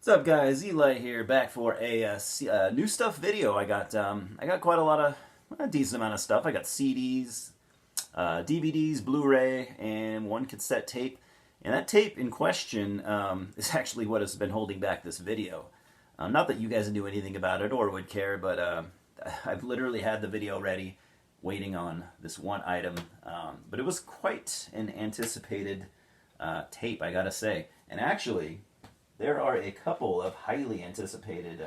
What's up, guys? Eli here, back for a new stuff video. I got quite a decent amount of stuff. I got CDs, DVDs, Blu-ray, and one cassette tape. And that tape in question is actually what has been holding back this video. Not that you guys knew anything about it or would care, but I've literally had the video ready, waiting on this one item. But it was quite an anticipated tape, I gotta say. And actually, there are a couple of highly anticipated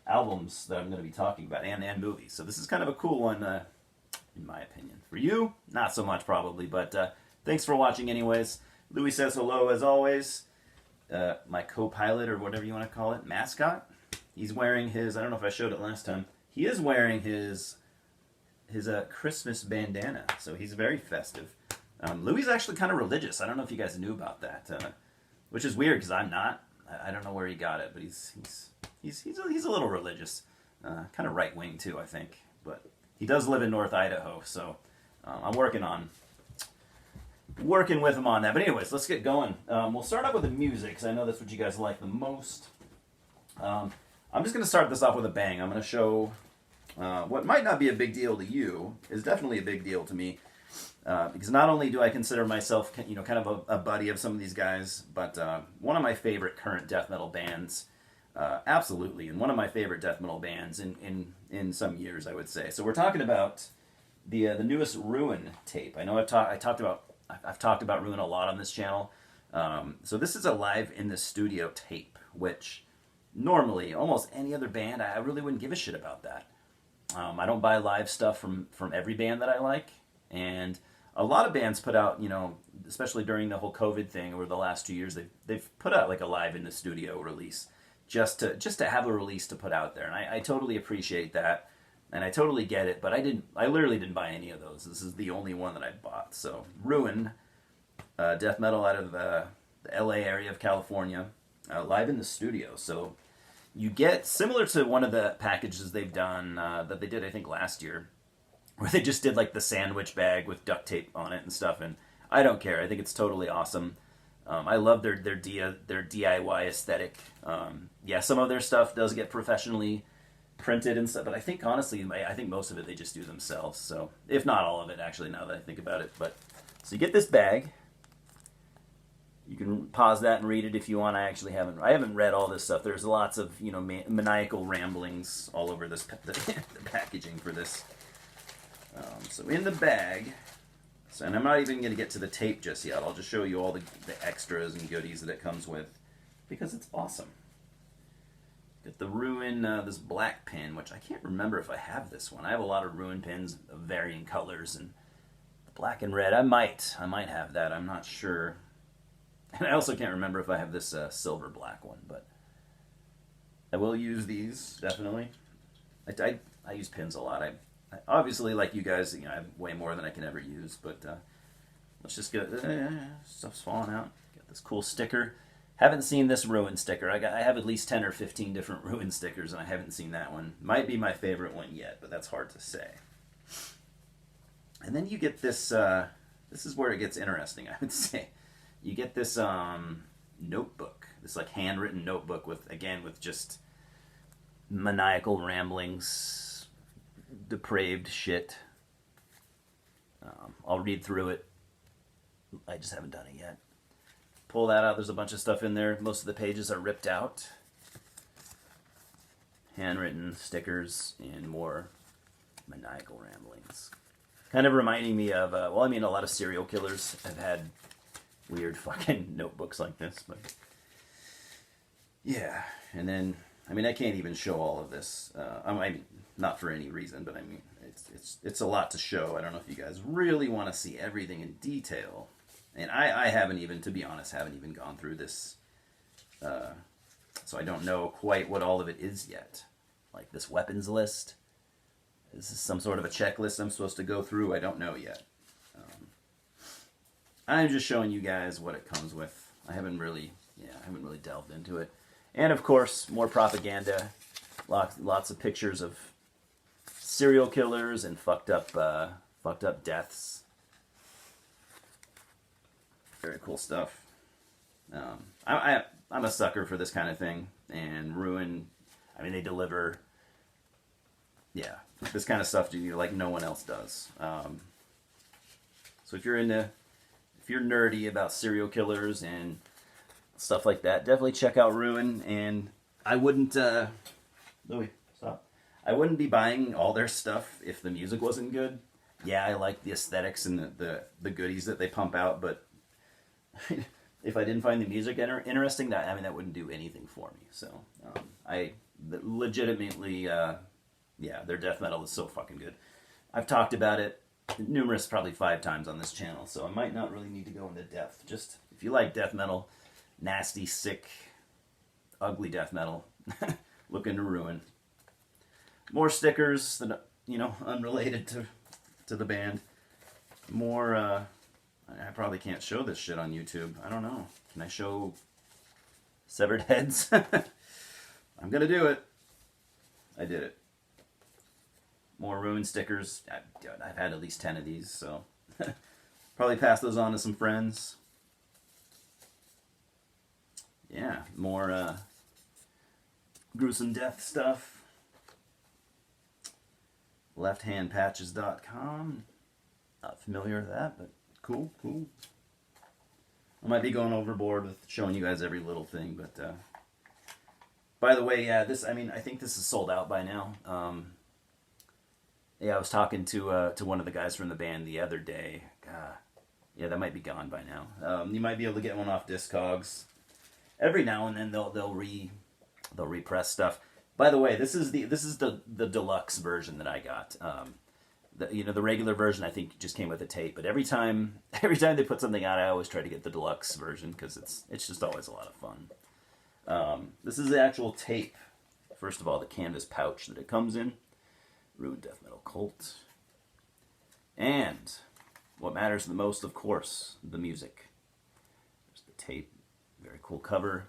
albums that I'm going to be talking about, and movies. So this is kind of a cool one, in my opinion. For you, not so much probably, but thanks for watching anyways. Louis says hello as always. My co-pilot, or whatever you want to call it, mascot. He's wearing his, I don't know if I showed it last time, he is wearing his Christmas bandana, so he's very festive. Louis is actually kind of religious. I don't know if you guys knew about that. Which is weird because I'm not. I don't know where he got it, but he's a little religious, kind of right wing too, I think. But he does live in North Idaho, so I'm working with him on that. But anyways, let's get going. We'll start off with the music because I know that's what you guys like the most. I'm just going to start this off with a bang. I'm going to show what might not be a big deal to you is definitely a big deal to me. Because not only do I consider myself, kind of a buddy of some of these guys, but one of my favorite current death metal bands, absolutely, and one of my favorite death metal bands in some years, I would say. So we're talking about the newest Ruin tape. I know I've talked about Ruin a lot on this channel. So this is a live in the studio tape, which normally almost any other band I really wouldn't give a shit about that. I don't buy live stuff from every band that I like, and a lot of bands put out, especially during the whole COVID thing over the last 2 years, they've put out like a live in the studio release just to have a release to put out there, and I totally appreciate that, and I totally get it. But I literally didn't buy any of those. This is the only one that I bought. So Ruin, death metal out of the LA area of California, live in the studio. So you get similar to one of the packages they've done that they did I think last year, where they just did like the sandwich bag with duct tape on it and stuff, and I don't care. I think it's totally awesome. I love their DIY aesthetic. Yeah, some of their stuff does get professionally printed and stuff, but I think honestly, I think most of it they just do themselves. So if not all of it, actually, now that I think about it. But so you get this bag. You can pause that and read it if you want. I haven't read all this stuff. There's lots of maniacal ramblings all over this the packaging for this. So in the bag, and I'm not even going to get to the tape just yet. I'll just show you all the extras and goodies that it comes with, because it's awesome. Got the Ruin, this black pin, which I can't remember if I have this one. I have a lot of Ruin pins of varying colors, and the black and red, I might have that. I'm not sure. And I also can't remember if I have this silver black one, but I will use these, definitely. I use pins a lot. Obviously, like you guys, I have way more than I can ever use, but let's just get stuff's falling out. Got this cool sticker. Haven't seen this Ruin sticker. I have at least 10 or 15 different Ruin stickers, and I haven't seen that one. Might be my favorite one yet, but that's hard to say. And then you get this. This is where it gets interesting, I would say. You get this notebook, this like handwritten notebook with just maniacal ramblings, depraved shit. I'll read through it. I just haven't done it yet. Pull that out. There's a bunch of stuff in there. Most of the pages are ripped out. Handwritten stickers and more maniacal ramblings. Kind of reminding me of, a lot of serial killers have had weird fucking notebooks like this, but yeah. And then, I can't even show all of this. Not for any reason, but it's a lot to show. I don't know if you guys really want to see everything in detail, and I haven't even, to be honest, gone through this, so I don't know quite what all of it is yet. Like this weapons list. This is some sort of a checklist I'm supposed to go through. I don't know yet. I'm just showing you guys what it comes with. I haven't really delved into it. And of course, more propaganda. Lots of pictures of serial killers and fucked up deaths. Very cool stuff. I'm a sucker for this kind of thing, and Ruin, I mean, they deliver, yeah, this kind of stuff to you like no one else does. So if you're nerdy about serial killers and stuff like that, definitely check out Ruin. And I wouldn't, Louis, stop. I wouldn't be buying all their stuff if the music wasn't good. Yeah, I like the aesthetics and the goodies that they pump out, but if I didn't find the music interesting, that wouldn't do anything for me. So I legitimately, yeah, their death metal is so fucking good. I've talked about it probably 5 times on this channel, so I might not really need to go into depth. Just if you like death metal, nasty, sick, ugly death metal, look into Ruin. More stickers that, unrelated to the band. More, I probably can't show this shit on YouTube. I don't know. Can I show severed heads? I'm gonna do it. I did it. More Ruin stickers. I've had at least 10 of these, so probably pass those on to some friends. Yeah, more gruesome death stuff. Lefthandpatches.com. Not familiar with that, but cool. I might be going overboard with showing you guys every little thing, but by the way, yeah, I think this is sold out by now. Yeah, I was talking to one of the guys from the band the other day. Yeah, that might be gone by now. You might be able to get one off Discogs. Every now and then they'll repress stuff. By the way, this is the deluxe version that I got. The regular version I think just came with a tape, but every time they put something out, I always try to get the deluxe version because it's just always a lot of fun. This is the actual tape. First of all, the canvas pouch that it comes in. Ruin Death Metal Cult. And what matters the most, of course, the music. There's the tape. Very cool cover.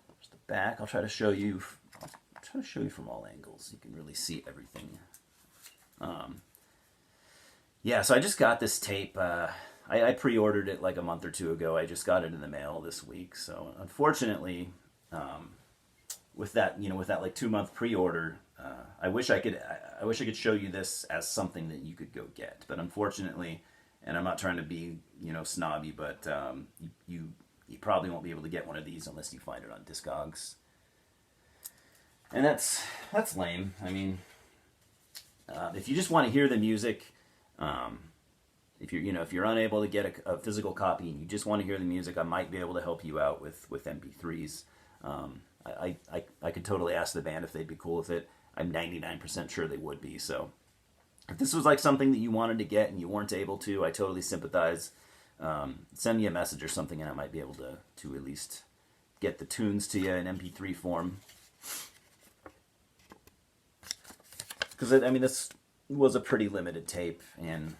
There's the back. I'll try to show you from all angles. You can really see everything. Yeah, so I just got this tape. I pre-ordered it like a month or 2 ago. I just got it in the mail this week. So unfortunately, with that like 2-month pre-order, I wish I could show you this as something that you could go get. But unfortunately, and I'm not trying to be snobby, but you probably won't be able to get one of these unless you find it on Discogs. And that's lame. I mean, if you just want to hear the music, if you're unable to get a physical copy and you just want to hear the music, I might be able to help you out with MP3s. I could totally ask the band if they'd be cool with it. I'm 99% sure they would be. So if this was like something that you wanted to get and you weren't able to, I totally sympathize. Send me a message or something and I might be able to at least get the tunes to you in MP3 form. Because, this was a pretty limited tape and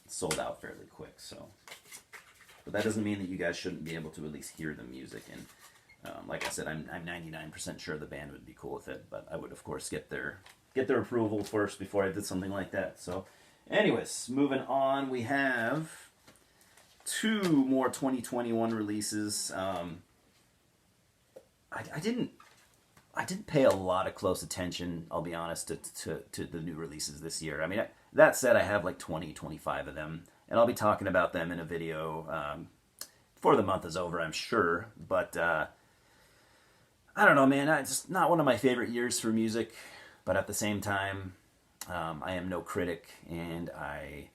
sold out fairly quick. So, but that doesn't mean that you guys shouldn't be able to at least hear the music. And like I said, I'm 99% sure the band would be cool with it. But I would, of course, get their approval first before I did something like that. So, anyways, moving on, we have 2 more 2021 releases. I didn't pay a lot of close attention, I'll be honest, to the new releases this year. That said, I have like 20, 25 of them, and I'll be talking about them in a video before the month is over, I'm sure. But I don't know, man. It's just not one of my favorite years for music, but at the same time, I am no critic, and I've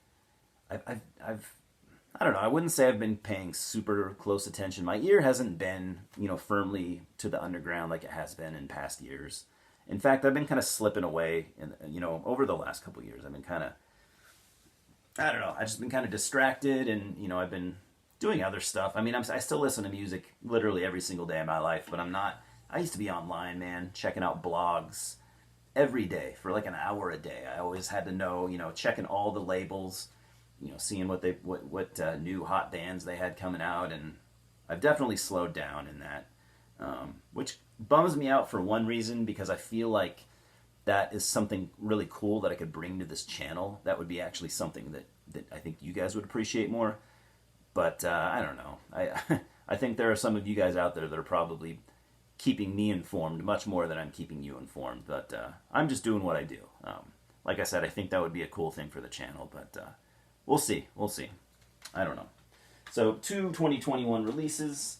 I don't know. I wouldn't say I've been paying super close attention. My ear hasn't been, firmly to the underground like it has been in past years. In fact, I've been kind of slipping away, over the last couple of years. I've been kind of, I don't know. I've just been kind of distracted, and I've been doing other stuff. I still listen to music literally every single day of my life, but I'm not. I used to be online, man, checking out blogs every day for like an hour a day. I always had to know, checking all the labels. Seeing what new hot bands they had coming out, and I've definitely slowed down in that, which bums me out for one reason, because I feel like that is something really cool that I could bring to this channel. That would be actually something that I think you guys would appreciate more. But I don't know. I think there are some of you guys out there that are probably keeping me informed much more than I'm keeping you informed. But I'm just doing what I do. Like I said, I think that would be a cool thing for the channel. But we'll see. We'll see. I don't know. So 2 2021 releases.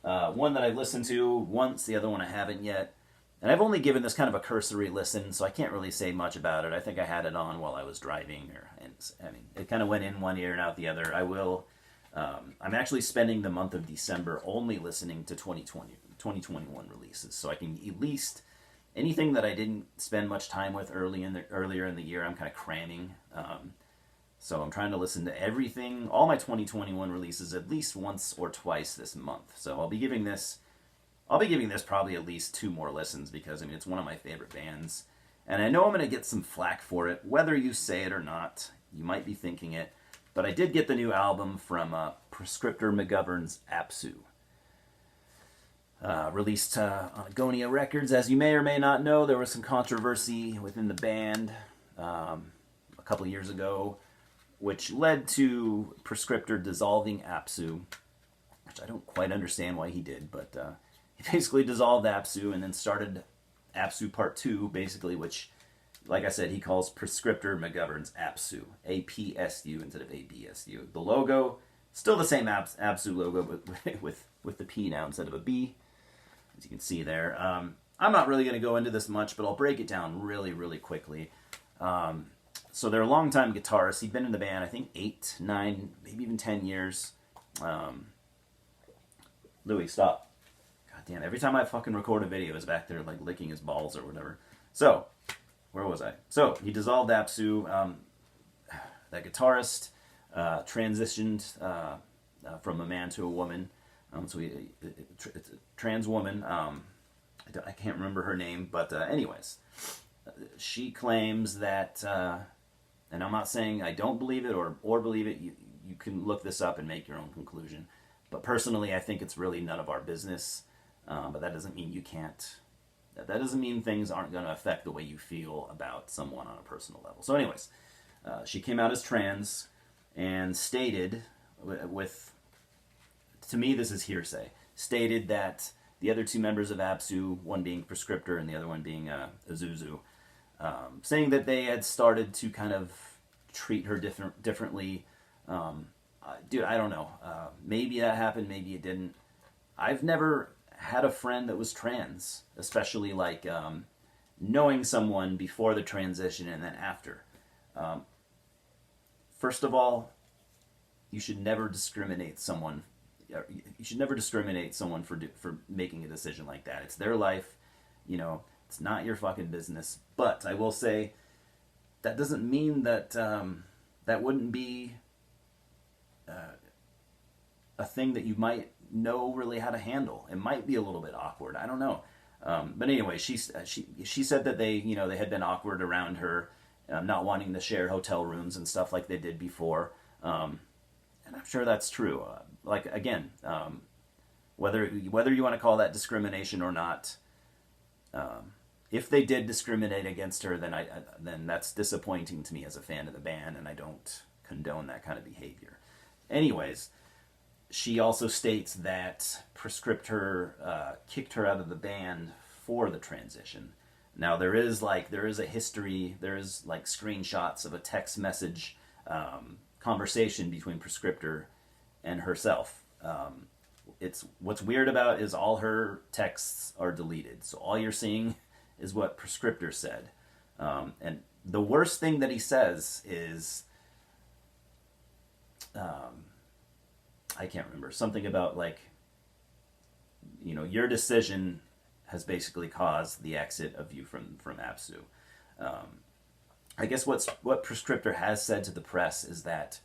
One that I've listened to once, the other one I haven't yet. And I've only given this kind of a cursory listen, so I can't really say much about it. I think I had it on while I was driving, it kind of went in one ear and out the other. I'm actually spending the month of December only listening to 2021 releases, so I can at least anything that I didn't spend much time with earlier in the year, I'm kind of cramming. So I'm trying to listen to everything, all my 2021 releases, at least once or twice this month. So I'll be giving this probably at least 2 more listens because, it's one of my favorite bands. And I know I'm going to get some flack for it, whether you say it or not. You might be thinking it. But I did get the new album from Prescriptor McGovern's Absu. Released on Agonia Records. As you may or may not know, there was some controversy within the band a couple of years ago, which led to Prescriptor dissolving Absu, which I don't quite understand why he did, but he basically dissolved Absu and then started Absu Part 2, basically, which, like I said, he calls Prescriptor McGovern's Absu. A-P-S-U instead of A-B-S-U. The logo, still the same Absu logo, but with the P now instead of a B, as you can see there. I'm not really going to go into this much, but I'll break it down really, really quickly. So they're a long-time guitarist. He'd been in the band, I think, 8, 9, maybe even 10 years. Louis, stop. God damn, every time I fucking record a video, he's back there, like, licking his balls or whatever. So, where was I? So, he dissolved Absu. That guitarist transitioned from a man to a woman. So, it's a trans woman. I can't remember her name, but anyways. She claims that, and I'm not saying I don't believe it or believe it. You can look this up and make your own conclusion. But personally, I think it's really none of our business. But that doesn't mean you can't. That doesn't mean things aren't going to affect the way you feel about someone on a personal level. So anyways, she came out as trans and stated, to me this is hearsay, stated that the other 2 members of Absu, one being Prescriptor and the other one being Azuzu, saying that they had started to kind of treat her differently. Dude, I don't know. Maybe that happened, maybe it didn't. I've never had a friend that was trans, especially like knowing someone before the transition and then after. First of all, you should never discriminate someone. You should never discriminate someone for making a decision like that. It's their life, it's not your fucking business. But I will say that doesn't mean that that wouldn't be a thing that you might know really how to handle. It might be a little bit awkward. I don't know. But anyway, she said that they had been awkward around her, not wanting to share hotel rooms and stuff like they did before. And I'm sure that's true. Whether you want to call that discrimination or not, if they did discriminate against her, then that's disappointing to me as a fan of the band, and I don't condone that kind of behavior. Anyways, she also states that Prescriptor kicked her out of the band for the transition. Now there is a history, there is like screenshots of a text message conversation between Prescriptor and herself. What's weird about it is all her texts are deleted, so all you're seeing is what Prescriptor said. And the worst thing that he says is, I can't remember, something about like, your decision has basically caused the exit of you from Absu. I guess what Prescriptor has said to the press is that,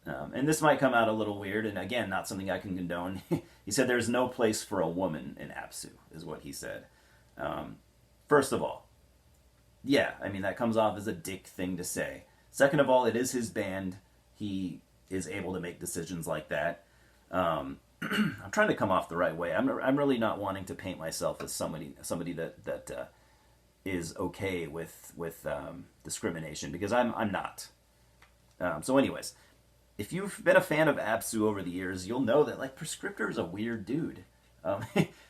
and this might come out a little weird, and again, not something I can condone. He said there's no place for a woman in Absu, is what he said. First of all, yeah, that comes off as a dick thing to say. Second of all, it is his band. He is able to make decisions like that. I'm trying to come off the right way. I'm really not wanting to paint myself as somebody that is okay with discrimination, because I'm not. So anyways, if you've been a fan of Absu over the years, you'll know that like Prescriptor is a weird dude. Um,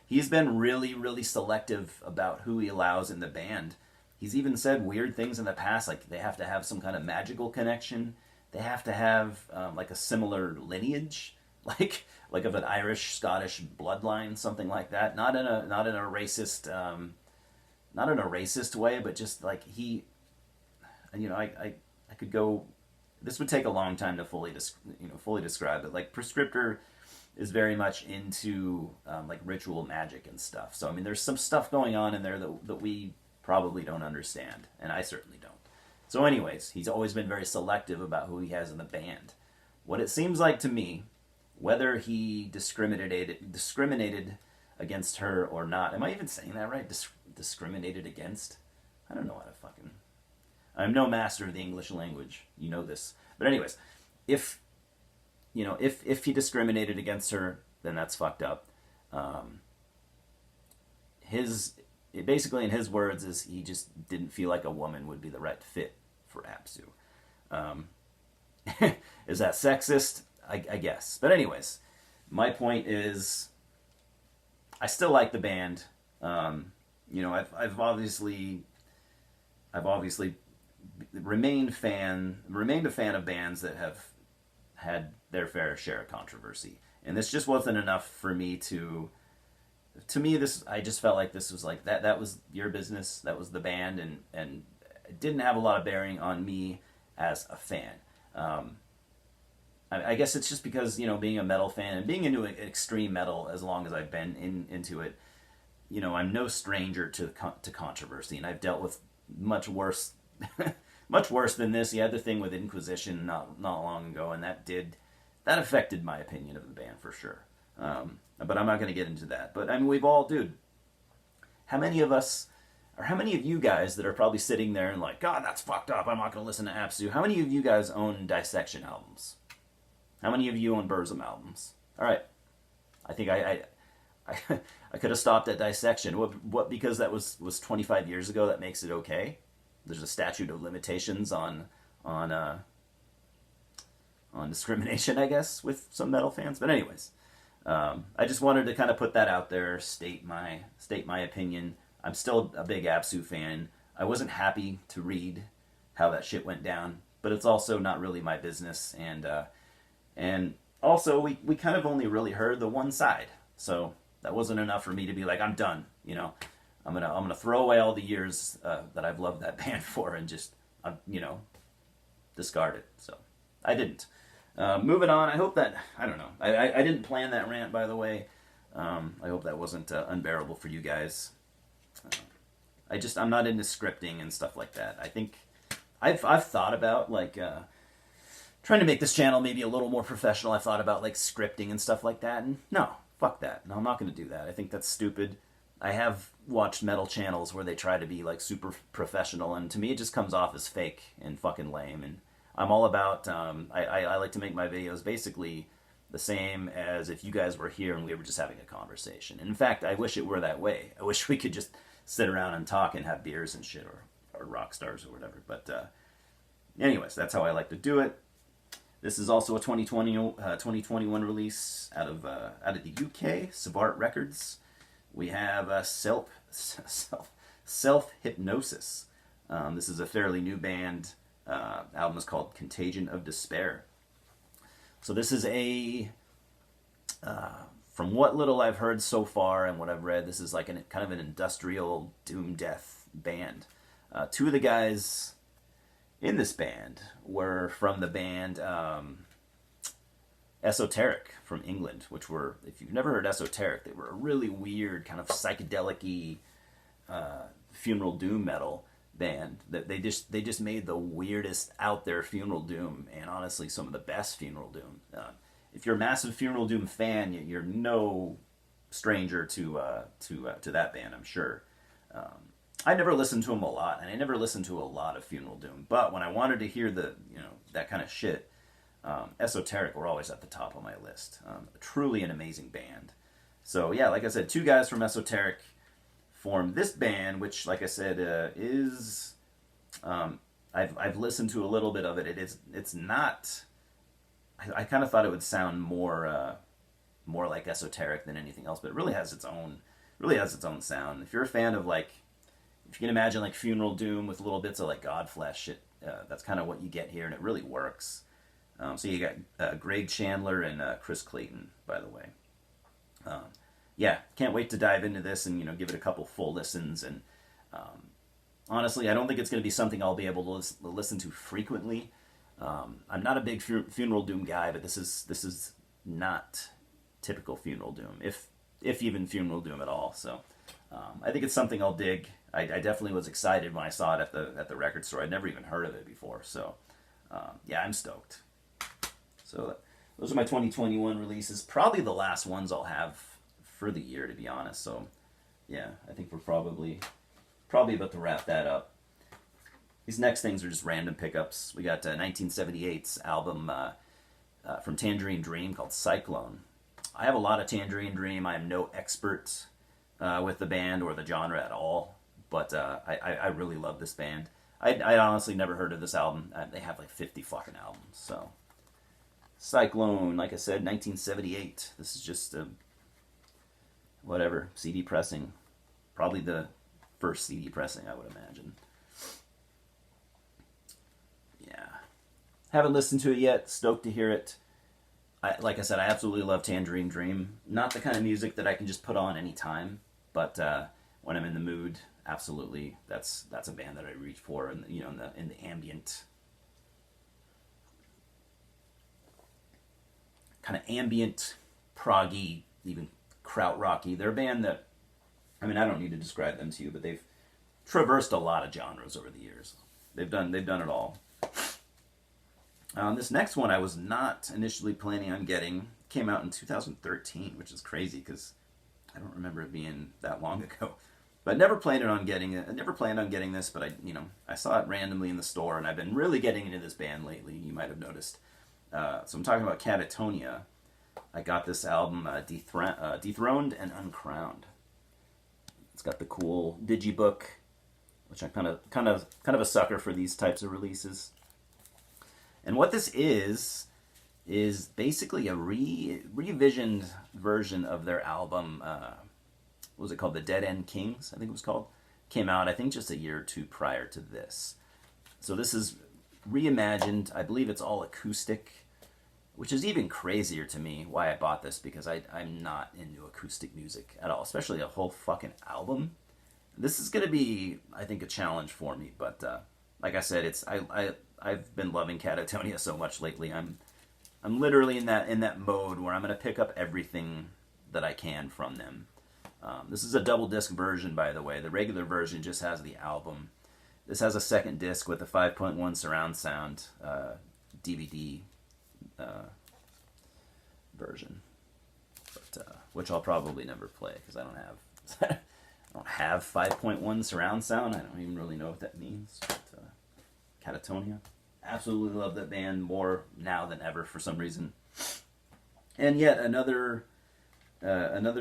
he's been really, really selective about who he allows in the band. He's even said weird things in the past, like they have to have some kind of magical connection. They have to have like a similar lineage, like of an Irish Scottish bloodline, something like that. Not in a racist not in a racist way, but just like he, you know, I could go. This would take a long time to fully describe it. Like Prescriptor is very much into like ritual magic and stuff. So I mean, there's some stuff going on in there that we probably don't understand, and I certainly don't. So, anyways, he's always been very selective about who he has in the band. What it seems like to me, whether he discriminated against her or not. Am I even saying that right? Discriminated against? I don't know how to fucking. I'm no master of the English language. You know this. But anyways, if he discriminated against her, then that's fucked up. His basically, in his words, is he just didn't feel like a woman would be the right fit for Absu. Is that sexist? I guess. But anyways, my point is, I still like the band. I've obviously remained a fan of bands that have had their fair share of controversy, and this just wasn't enough for me to me. This, I just felt like this was like that was your business. That was the band, and it didn't have a lot of bearing on me as a fan. I guess it's just because, being a metal fan and being into extreme metal as long as I've been into it, I'm no stranger to controversy, and I've dealt with much worse much worse than this. You had the thing with Inquisition not long ago, and that affected my opinion of the band for sure. But I'm not going to get into that. But I mean, we've all, dude. How many of us, or how many of you guys that are probably sitting there and like, God, that's fucked up, I'm not going to listen to Absu. How many of you guys own Dissection albums? How many of you own Burzum albums? All right. I think I could have stopped at Dissection. What because that was 25 years ago, that makes it okay? There's a statute of limitations on discrimination, I guess, with some metal fans. But anyways, I just wanted to kind of put that out there, state my opinion. I'm still a big Absu fan. I wasn't happy to read how that shit went down, but it's also not really my business. And also we kind of only really heard the one side, so that wasn't enough for me to be like, I'm done. I'm gonna throw away all the years that I've loved that band for and just discard it. So I didn't. Moving on. I hope that, I don't know. I didn't plan that rant, by the way. I hope that wasn't unbearable for you guys. I'm not into scripting and stuff like that. I think I've thought about like trying to make this channel maybe a little more professional. I've thought about like scripting and stuff like that, and no, fuck that. No, I'm not going to do that. I think that's stupid. I have watched metal channels where they try to be like super professional, and to me it just comes off as fake and fucking lame. And I'm all about, I like to make my videos basically the same as if you guys were here and we were just having a conversation. And in fact, I wish it were that way. I wish we could just sit around and talk and have beers and shit, or rock stars or whatever. But anyways, that's how I like to do it. This is also a 2021 release out of the UK, Savart Records. We have Self Hypnosis. This is a fairly new band. Album is called Contagion of Despair. So this is from what little I've heard so far and what I've read, this is like kind of an industrial doom death band. Two of the guys in this band were from the band Esoteric from England, which were, if you've never heard Esoteric, they were a really weird kind of psychedelic-y funeral doom metal band. That they just made the weirdest out there funeral doom, and honestly some of the best funeral doom. If you're a massive funeral doom fan, you're no stranger to that band, I'm sure. I never listened to them a lot, and I never listened to a lot of funeral doom. But when I wanted to hear that kind of shit, Esoteric were always at the top of my list. Truly an amazing band. So yeah, like I said, two guys from Esoteric formed this band, which, like I said, is I've listened to a little bit of it. It's not. I kind of thought it would sound more like esoteric than anything else, but it really has its own sound. If you're a fan of like, if you can imagine like Funeral Doom with little bits of like Godflesh, that's kind of what you get here, and it really works. So you got Greg Chandler and Chris Clayton, by the way. Yeah, can't wait to dive into this and give it a couple full listens. And honestly, I don't think it's going to be something I'll be able to listen to frequently. I'm not a big Funeral Doom guy, but this is not typical Funeral Doom, if even Funeral Doom at all. So I think it's something I'll dig. I definitely was excited when I saw it at the record store. I'd never even heard of it before. So yeah, I'm stoked. So those are my 2021 releases. Probably the last ones I'll have for the year, to be honest. So yeah, I think we're probably about to wrap that up. These next things are just random pickups. We got 1978's album from Tangerine Dream called Cyclone. I have a lot of Tangerine Dream. I am no expert with the band or the genre at all, but I really love this band. I honestly never heard of this album. They have like 50 fucking albums. So Cyclone, like I said, 1978. This is just a whatever CD pressing. Probably the first CD pressing, I would imagine. Yeah. Haven't listened to it yet. Stoked to hear it. Like I said, I absolutely love Tangerine Dream. Not the kind of music that I can just put on anytime, but when I'm in the mood, absolutely, that's a band that I reach for. And in the ambient, kind of ambient, proggy, even krautrocky. They're a band that, I don't need to describe them to you, but they've traversed a lot of genres over the years. They've done it all. This next one I was not initially planning on getting. Came out in 2013, which is crazy because I don't remember it being that long ago. But never planned on getting it. I never planned on getting this, but I saw it randomly in the store, and I've been really getting into this band lately. You might have noticed. So I'm talking about Catatonia. I got this album, Dethroned and Uncrowned. It's got the cool digibook, which I'm kind of a sucker for these types of releases. And what this is basically a revisioned version of their album. What was it called? The Dead End Kings, I think it was called. Came out, I think, just a year or two prior to this. So this is reimagined. I believe it's all acoustic, which is even crazier to me why I bought this, because I'm not into acoustic music at all, especially a whole fucking album. This is going to be, I think, a challenge for me, but like I said, I've been loving Catatonia so much lately. I'm literally in that mode where I'm going to pick up everything that I can from them. This is a double disc version, by the way. The regular version just has the album. This has a second disc with a 5.1 surround sound DVD version, but which I'll probably never play because I don't have 5.1 surround sound. I don't even really know what that means. But, Catatonia, absolutely love that band more now than ever for some reason. And yet another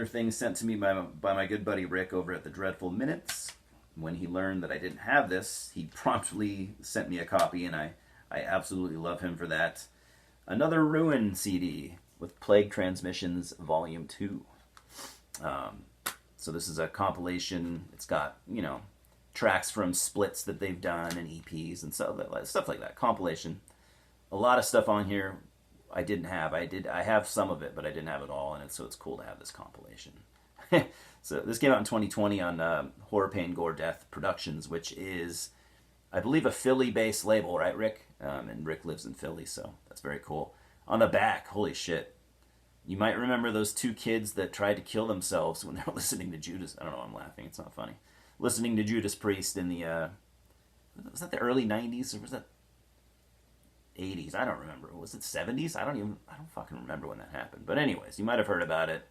thing sent to me by my good buddy Rick over at the Dreadful Minutes. When he learned that I didn't have this, he promptly sent me a copy, and I absolutely love him for that. Another Ruin CD with Plague Transmissions Volume 2. So this is a compilation. It's got, tracks from splits that they've done and EPs and stuff like that. Compilation. A lot of stuff on here I didn't have. I have some of it, but I didn't have it all, and so it's cool to have this compilation. So this came out in 2020 on Horror, Pain, Gore, Death Productions, which is, I believe, a Philly-based label, right, Rick? And Rick lives in Philly, so that's very cool. On the back, holy shit. You might remember those two kids that tried to kill themselves when they were listening to Judas. I don't know, I'm laughing. It's not funny. Listening to Judas Priest in the, was that the early 90s, or was that 80s? I don't remember. Was it 70s? I don't fucking remember when that happened. But anyways, you might have heard about it.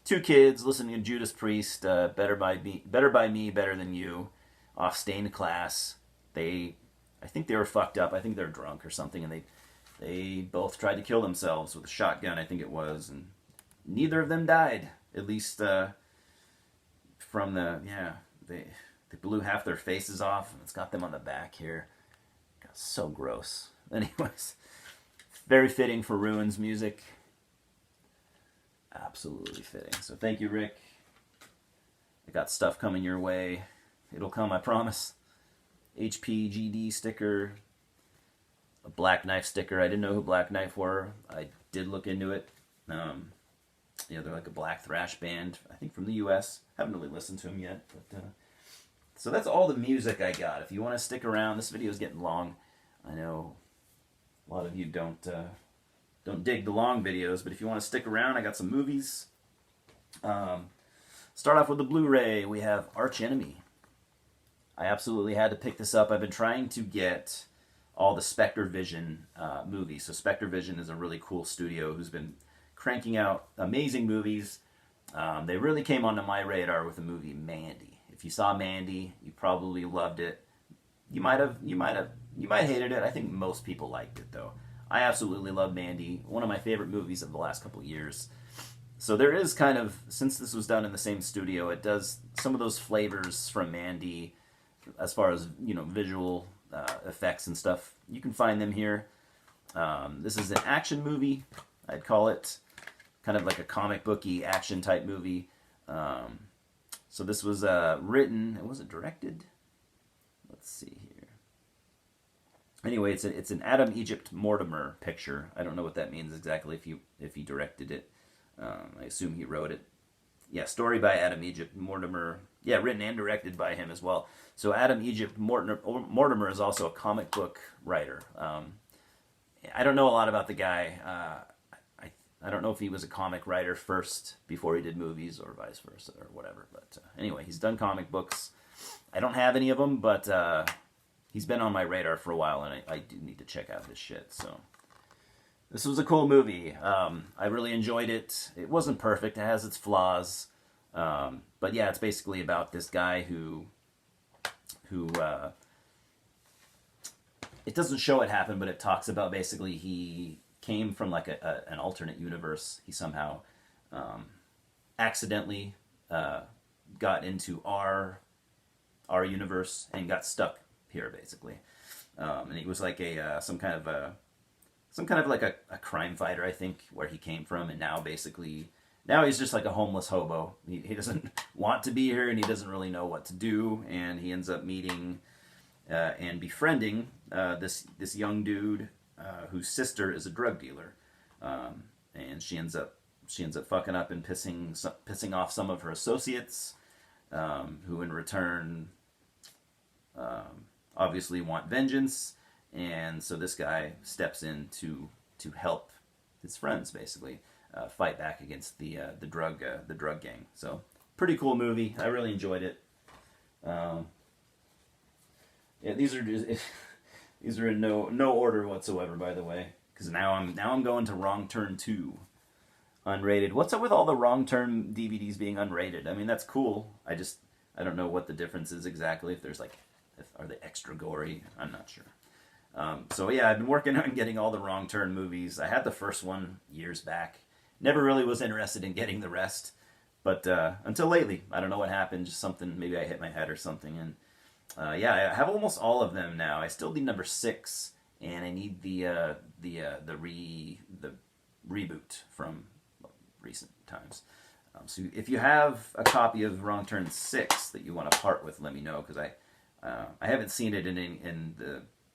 Two kids listening to Judas Priest, Better by Me, Better Than You, off Stained Class. I think they were fucked up. I think they're drunk or something, and they both tried to kill themselves with a shotgun, I think it was, and neither of them died. At least from they blew half their faces off, and it's got them on the back here. God, so gross. Anyways, Very fitting for Ruins music. Absolutely fitting. So thank you, Rick. I got stuff coming your way. It'll come, I promise. HPGD sticker. A Black Knife sticker. I didn't know who Black Knife were. I did look into it. They're like a black thrash band, I think from the U.S. Haven't really listened to them yet. But so that's all the music I got. If you want to stick around, this video is getting long. I know a lot of you don't dig the long videos, but if you want to stick around, I got some movies. Start off with the Blu-ray. We have Arch Enemy. I absolutely had to pick this up. I've been trying to get all the Spectre Vision movies. So Spectre Vision is a really cool studio who's been cranking out amazing movies. They really came onto my radar with the movie Mandy. If you saw Mandy, you probably loved it. You might hated it. I think most people liked it though. I absolutely love Mandy. One of my favorite movies of the last couple of years. So there is kind of, since this was done in the same studio, it does some of those flavors from Mandy as far as, visual effects and stuff. You can find them here. This is an action movie, I'd call it. Kind of like a comic booky action type movie. So this was written, was it directed? Let's see here. Anyway, it's an Adam Egypt Mortimer picture. I don't know what that means exactly if he directed it. I assume he wrote it. Yeah, story by Adam Egypt Mortimer. Yeah, written and directed by him as well. So Adam Egypt Mortimer is also a comic book writer. I don't know a lot about the guy. I don't know if he was a comic writer first before he did movies or vice versa or whatever. But anyway, he's done comic books. I don't have any of them, but he's been on my radar for a while, and I do need to check out his shit. So this was a cool movie. I really enjoyed it. It wasn't perfect. It has its flaws. But yeah, it's basically about this guy who it doesn't show it happen, but it talks about basically he came from like an alternate universe. He somehow accidentally got into our universe and got stuck here basically. And he was like some kind of like a crime fighter, I think, where he came from, and now he's just like a homeless hobo. He doesn't want to be here, and he doesn't really know what to do, and he ends up meeting and befriending this young dude whose sister is a drug dealer, and she ends up fucking up and pissing off some of her associates, who in return obviously want vengeance, and so this guy steps in to help his friends basically fight back against the drug gang. So pretty cool movie. I really enjoyed it. Yeah, these are in no order whatsoever, by the way, because now I'm going to Wrong Turn 2, unrated. What's up with all the Wrong Turn DVDs being unrated? I mean, that's cool. I don't know what the difference is exactly. If there's are they extra gory? I'm not sure. So yeah, I've been working on getting all the Wrong Turn movies. I had the first one years back. Never really was interested in getting the rest, but until lately, I don't know what happened. Just something. Maybe I hit my head or something, and yeah, I have almost all of them now. I still need number 6, and I need the reboot from recent times. So if you have a copy of Wrong Turn 6 that you want to part with, let me know, because I haven't seen it in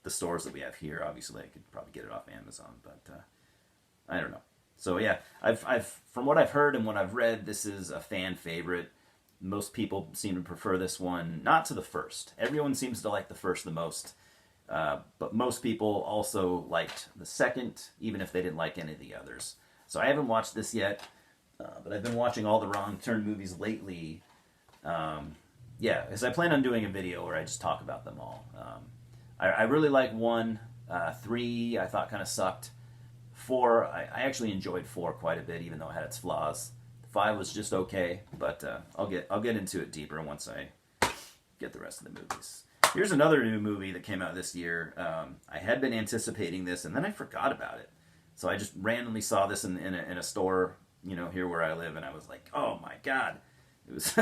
the stores that we have here. Obviously, I could probably get it off Amazon, but I don't know. So yeah, I've from what I've heard and what I've read, this is a fan favorite. Most people seem to prefer this one, not to the first. Everyone seems to like the first the most, but most people also liked the second, even if they didn't like any of the others. So I haven't watched this yet, but I've been watching all the Wrong Turn movies lately. Yeah, because I plan on doing a video where I just talk about them all. I really like 1, 3 I thought kind of sucked. 4, I actually enjoyed 4 quite a bit, even though it had its flaws. 5 was just okay, but I'll get into it deeper once I get the rest of the movies. Here's another new movie that came out this year. I had been anticipating this, and then I forgot about it. So I just randomly saw this in a store, here where I live, and I was like, oh my god, it was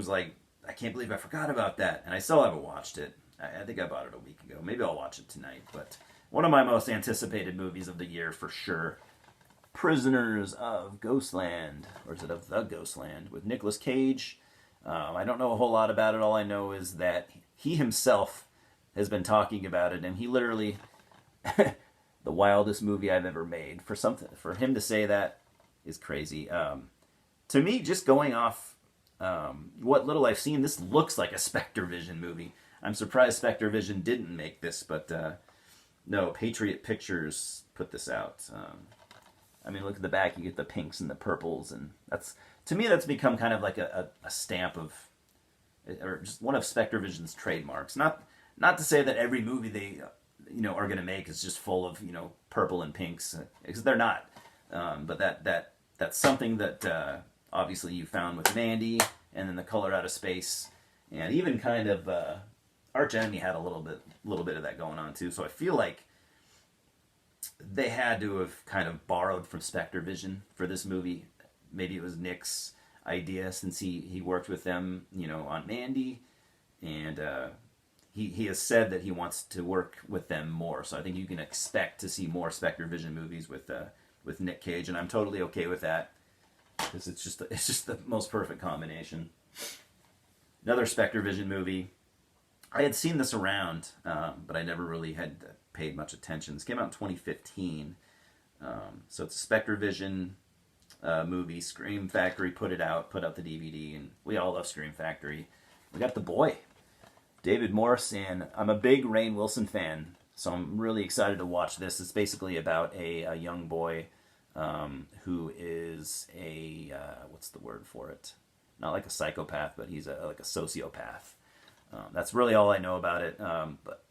like, I can't believe I forgot about that, and I still haven't watched it. I think I bought it a week ago. Maybe I'll watch it tonight, but one of my most anticipated movies of the year for sure. Prisoners of Ghostland, or is it of the Ghostland, with Nicolas Cage. I don't know a whole lot about it. All I know is that he himself has been talking about it, and he literally the wildest movie I've ever made. For him to say that is crazy. To me, just going off what little I've seen, this looks like a Spectre Vision movie. I'm surprised Spectre Vision didn't make this, but no, Patriot Pictures put this out. I mean, look at the back. You get the pinks and the purples, and that's, to me, that's become kind of like a stamp of, or just one of Spectre Vision's trademarks. Not to say that every movie they are going to make is just full of purple and pinks, because they're not. But that's something that obviously you found with Mandy, and then The Color Out of Space, and even kind of Arch Enemy had a little bit of that going on too. So I feel like they had to have kind of borrowed from Spectre Vision for this movie. Maybe it was Nick's idea, since he worked with them, on Mandy, and he has said that he wants to work with them more. So I think you can expect to see more Spectre Vision movies with Nick Cage, and I'm totally okay with that, because it's just the most perfect combination. Another Spectre Vision movie. I had seen this around, but I never really had paid much attention. This came out in 2015. So it's a Spectre Vision movie. Scream Factory put out the DVD, and we all love Scream Factory. We got the boy, David Morse, and I'm a big Rainn Wilson fan, so I'm really excited to watch this. It's basically about a young boy who is what's the word for it? Not like a psychopath, but he's like a sociopath. That's really all I know about it. But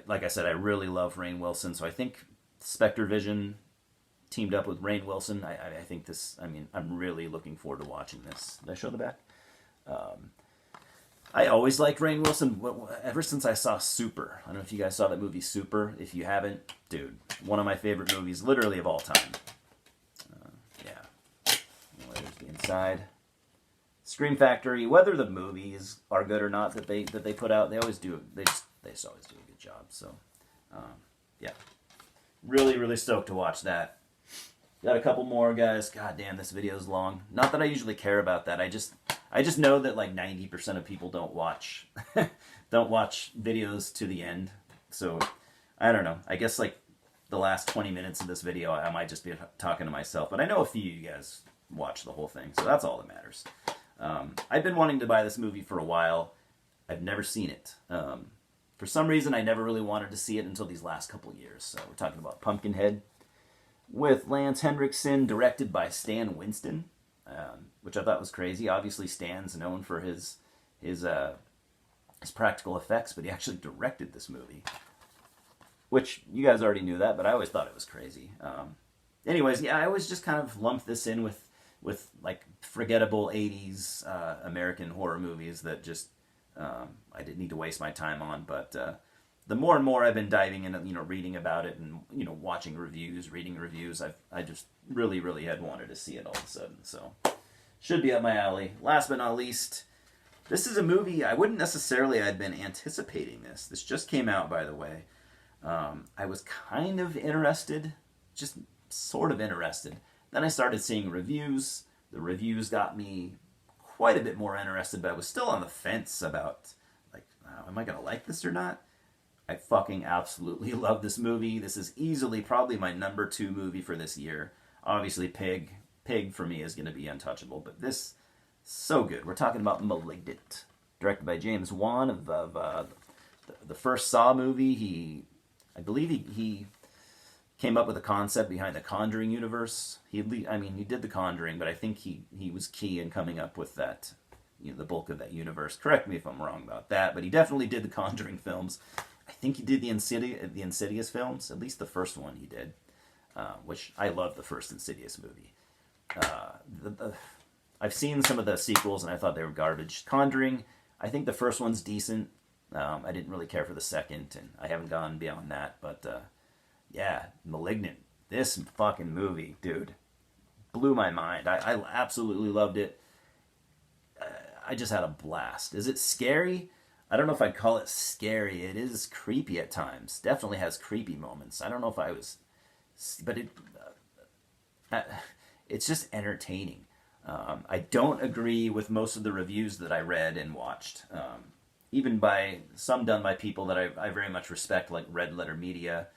like I said, I really love Rainn Wilson, so I think Spectre Vision teamed up with Rainn Wilson. I think this, I'm really looking forward to watching this. Did I show the back? I always liked Rainn Wilson ever since I saw Super. I don't know if you guys saw that movie Super. If you haven't, dude, one of my favorite movies literally of all time. Yeah. There's the inside. Scream Factory, whether the movies are good or not that they put out, they always do. They just always do a good job. So, yeah, really stoked to watch that. Got a couple more, guys. God damn, this video is long. Not that I usually care about that. I just know that like 90% of people don't watch videos to the end. So I don't know. I guess like the last 20 minutes of this video, I might just be talking to myself. But I know a few of you guys watch the whole thing, so that's all that matters. I've been wanting to buy this movie for a while. I've never seen it. For some reason, I never really wanted to see it until these last couple years. So we're talking about Pumpkinhead with Lance Henriksen, directed by Stan Winston, which I thought was crazy. Obviously, Stan's known for his practical effects, but he actually directed this movie, which you guys already knew that, but I always thought it was crazy. Anyways, yeah, I always just kind of lumped this in with like forgettable 80s American horror movies that just I didn't need to waste my time on. But the more and more I've been diving into, reading about it and, watching reviews, reading reviews, I just really had wanted to see it all of a sudden. So should be up my alley. Last but not least, this is a movie I wouldn't necessarily had been anticipating this. This just came out, by the way. I was kind of interested, just sort of interested. Then I started seeing reviews. The reviews got me quite a bit more interested, but I was still on the fence about, like, am I going to like this or not? I fucking absolutely love this movie. This is easily probably my number 2 movie for this year. Obviously, Pig for me is going to be untouchable, but this, so good. We're talking about Malignant, directed by James Wan of the first Saw movie. I believe he came up with the concept behind the Conjuring universe. He did the Conjuring, but I think he was key in coming up with that, the bulk of that universe. Correct me if I'm wrong about that, but he definitely did the Conjuring films. I think he did the Insidious films, at least the first one he did, which I love the first Insidious movie. I've seen some of the sequels, and I thought they were garbage. Conjuring, I think the first one's decent. I didn't really care for the second, and I haven't gone beyond that, but yeah, Malignant. This fucking movie, dude, blew my mind. I absolutely loved it. I just had a blast. Is it scary? I don't know if I'd call it scary. It is creepy at times. Definitely has creepy moments. I don't know if I was, but uh, it's just entertaining. I don't agree with most of the reviews that I read and watched, even by some done by people that I very much respect, like Red Letter Media.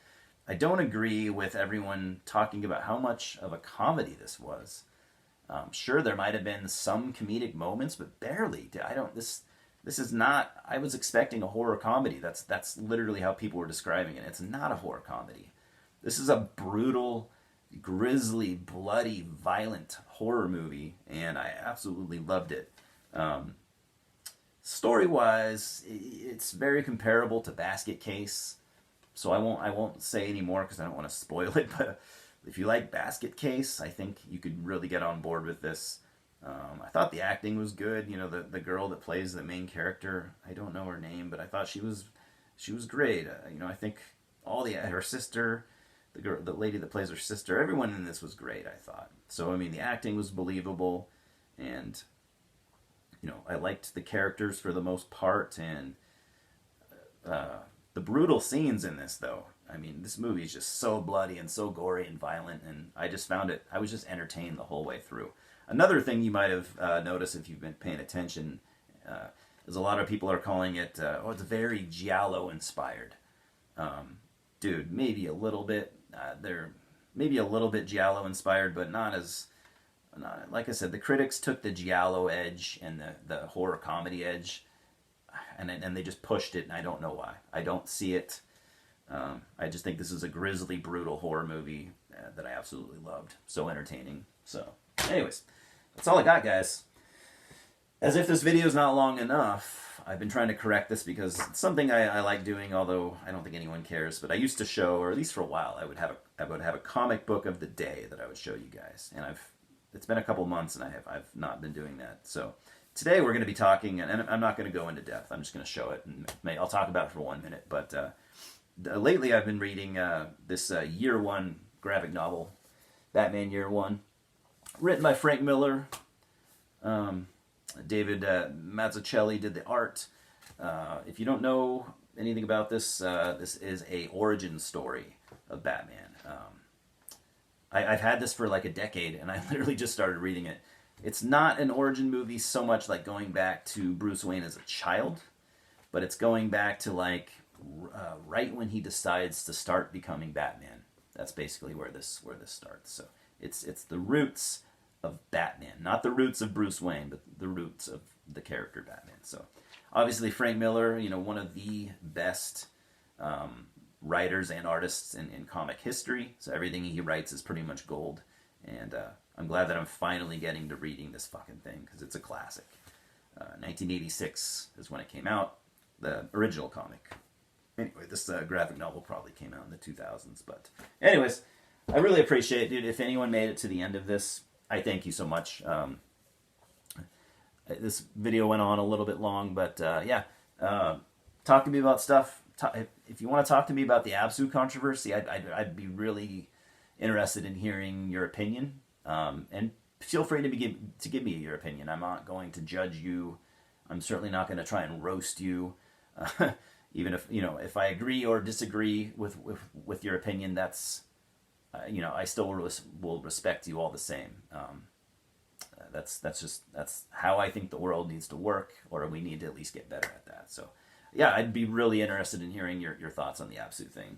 I don't agree with everyone talking about how much of a comedy this was. Sure, there might have been some comedic moments, but barely. I don't. This is not. I was expecting a horror comedy. That's literally how people were describing it. It's not a horror comedy. This is a brutal, grisly, bloody, violent horror movie, and I absolutely loved it. Story-wise, it's very comparable to Basket Case, so I won't say any more because I don't want to spoil it. But if you like Basket Case, I think you could really get on board with this. I thought the acting was good. You know, the girl that plays the main character, I don't know her name, but I thought she was great. I think her sister, the lady that plays her sister, everyone in this was great, I thought. So I mean, the acting was believable, and I liked the characters for the most part, and the brutal scenes in this, though. I mean, this movie is just so bloody and so gory and violent, and I was just entertained the whole way through. Another thing you might have noticed if you've been paying attention is a lot of people are calling it, it's very giallo inspired. Dude, maybe a little bit. They're maybe a little bit giallo inspired, but not as. Like I said, the critics took the giallo edge and the horror comedy edge, and they just pushed it, and I don't know why. I don't see it. I just think this is a grisly, brutal horror movie that I absolutely loved. So entertaining. So, anyways, that's all I got, guys. As if this video is not long enough, I've been trying to correct this because it's something I like doing, although I don't think anyone cares. But I used to show, or at least for a while, I would have a comic book of the day that I would show you guys, and it's been a couple months, and I've not been doing that. So today we're going to be talking, and I'm not going to go into depth. I'm just going to show it, and I'll talk about it for 1 minute. But lately I've been reading this Year One graphic novel, Batman Year One, written by Frank Miller. David Mazzucchelli did the art. If you don't know anything about this, this is a origin story of Batman. I've had this for like a decade, and I literally just started reading it. It's not an origin movie so much like going back to Bruce Wayne as a child, but it's going back to like right when he decides to start becoming Batman. That's basically where this starts. So it's the roots of Batman, not the roots of Bruce Wayne, but the roots of the character Batman. So obviously Frank Miller, one of the best writers and artists in comic history. So everything he writes is pretty much gold. And I'm glad that I'm finally getting to reading this fucking thing because it's a classic. 1986 is when it came out, the original comic. Anyway, this graphic novel probably came out in the 2000s. But anyways, I really appreciate it, dude. If anyone made it to the end of this, I thank you so much. This video went on a little bit long, but yeah. Talk to me about stuff. If you want to talk to me about the Absu controversy, I'd be really interested in hearing your opinion. And feel free to give me your opinion. I'm not going to judge you. I'm certainly not going to try and roast you. Even if I agree or disagree with your opinion, that's I still will respect you all the same. That's how I think the world needs to work, or we need to at least get better at that. So yeah, I'd be really interested in hearing your thoughts on the Absu thing.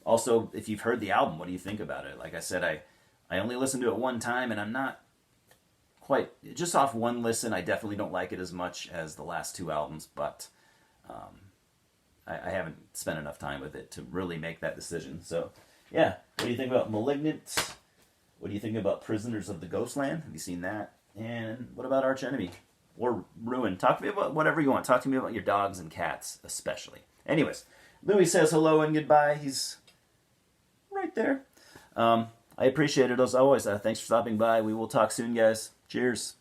Also, if you've heard the album, what do you think about it? Like I said, I only listened to it one time, and I'm not quite, just off one listen, I definitely don't like it as much as the last two albums, but I haven't spent enough time with it to really make that decision. So yeah, what do you think about Malignant? What do you think about Prisoners of the Ghostland? Have you seen that? And what about Arch Enemy? Or Ruin? Talk to me about whatever you want. Talk to me about your dogs and cats, especially. Anyways, Louis says hello and goodbye. He's right there. I appreciate it as always. Thanks for stopping by. We will talk soon, guys. Cheers.